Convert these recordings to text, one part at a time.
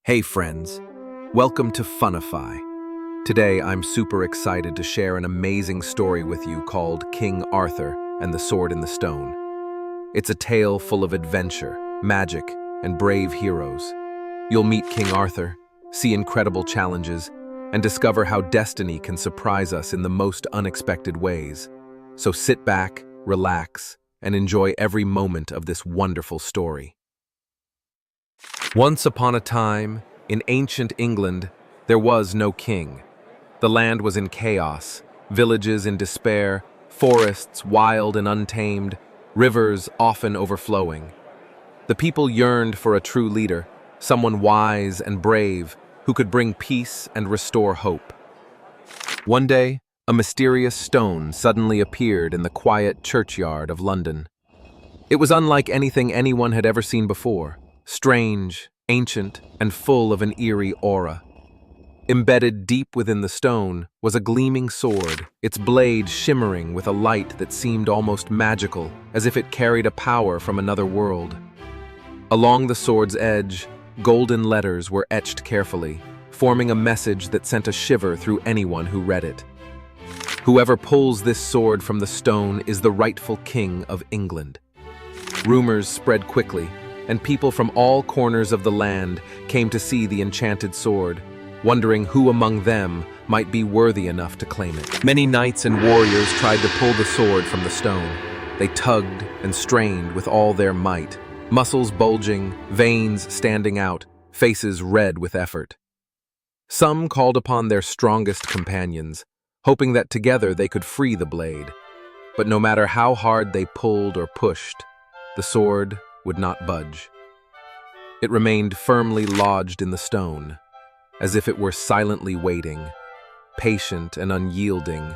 Hey friends, welcome to Funify. Today I'm super excited to share an amazing story with you called King Arthur and the Sword in the Stone. It's a tale full of adventure, magic, and brave heroes. You'll meet King Arthur, see incredible challenges, and discover how destiny can surprise us in the most unexpected ways. So sit back, relax, and enjoy every moment of this wonderful story. Once upon a time, in ancient England, there was no king. The land was in chaos, villages in despair, forests wild and untamed, rivers often overflowing. The people yearned for a true leader, someone wise and brave who could bring peace and restore hope. One day, a mysterious stone suddenly appeared in the quiet churchyard of London. It was unlike anything anyone had ever seen before. Strange, ancient, and full of an eerie aura. Embedded deep within the stone was a gleaming sword, its blade shimmering with a light that seemed almost magical, as if it carried a power from another world. Along the sword's edge, golden letters were etched carefully, forming a message that sent a shiver through anyone who read it. Whoever pulls this sword from the stone is the rightful king of England. Rumors spread quickly, and people from all corners of the land came to see the enchanted sword, wondering who among them might be worthy enough to claim it. Many knights and warriors tried to pull the sword from the stone. They tugged and strained with all their might, muscles bulging, veins standing out, faces red with effort. Some called upon their strongest companions, hoping that together they could free the blade. But no matter how hard they pulled or pushed, the sword would not budge. It remained firmly lodged in the stone, as if it were silently waiting, patient and unyielding,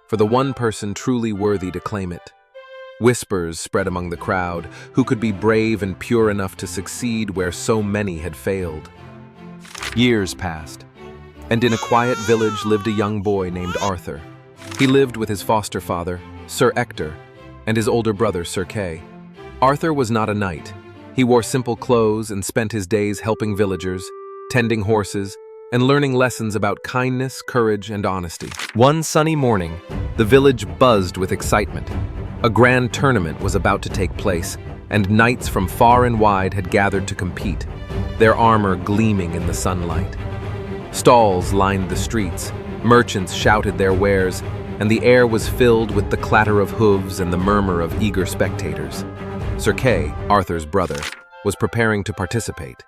for the one person truly worthy to claim it. Whispers spread among the crowd, who could be brave and pure enough to succeed where so many had failed. Years passed, and in a quiet village lived a young boy named Arthur. He lived with his foster father, Sir Ector, and his older brother, Sir Kay. Arthur was not a knight. He wore simple clothes and spent his days helping villagers, tending horses, and learning lessons about kindness, courage, and honesty. One sunny morning, the village buzzed with excitement. A grand tournament was about to take place, and knights from far and wide had gathered to compete, their armor gleaming in the sunlight. Stalls lined the streets, merchants shouted their wares, and the air was filled with the clatter of hooves and the murmur of eager spectators. Sir Kay, Arthur's brother, was preparing to participate.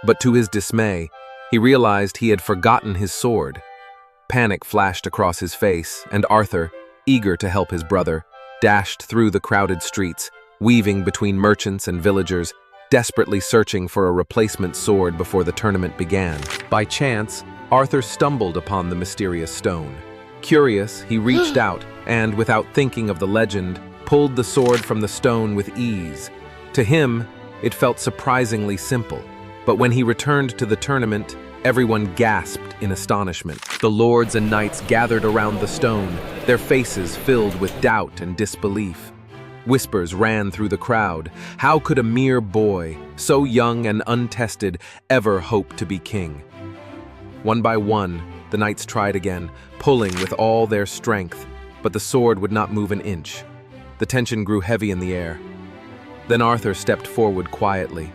But to his dismay, he realized he had forgotten his sword. Panic flashed across his face, and Arthur, eager to help his brother, dashed through the crowded streets, weaving between merchants and villagers, desperately searching for a replacement sword before the tournament began. By chance, Arthur stumbled upon the mysterious stone. Curious, he reached out and, without thinking of the legend, pulled the sword from the stone with ease. To him, it felt surprisingly simple, but when he returned to the tournament, everyone gasped in astonishment. The lords and knights gathered around the stone, their faces filled with doubt and disbelief. Whispers ran through the crowd. How could a mere boy, so young and untested, ever hope to be king? One by one, the knights tried again, pulling with all their strength, but the sword would not move an inch. The tension grew heavy in the air. Then Arthur stepped forward quietly.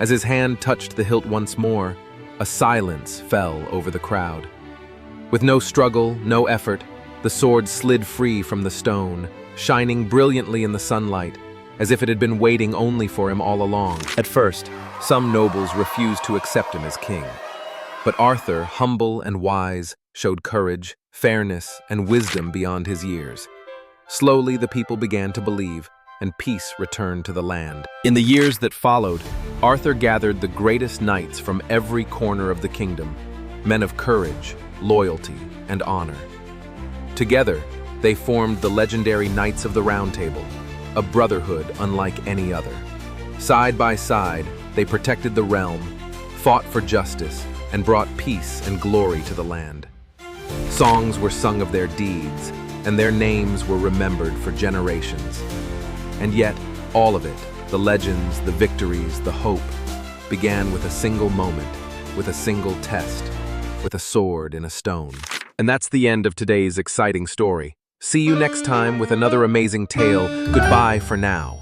As his hand touched the hilt once more, a silence fell over the crowd. With no struggle, no effort, the sword slid free from the stone, shining brilliantly in the sunlight, as if it had been waiting only for him all along. At first, some nobles refused to accept him as king. But Arthur, humble and wise, showed courage, fairness, and wisdom beyond his years. Slowly, the people began to believe, and peace returned to the land. In the years that followed, Arthur gathered the greatest knights from every corner of the kingdom, men of courage, loyalty, and honor. Together, they formed the legendary Knights of the Round Table, a brotherhood unlike any other. Side by side, they protected the realm, fought for justice, and brought peace and glory to the land. Songs were sung of their deeds, and their names were remembered for generations. And yet, all of it, the legends, the victories, the hope, began with a single moment, with a single test, with a sword in a stone. And that's the end of today's exciting story. See you next time with another amazing tale. Goodbye for now.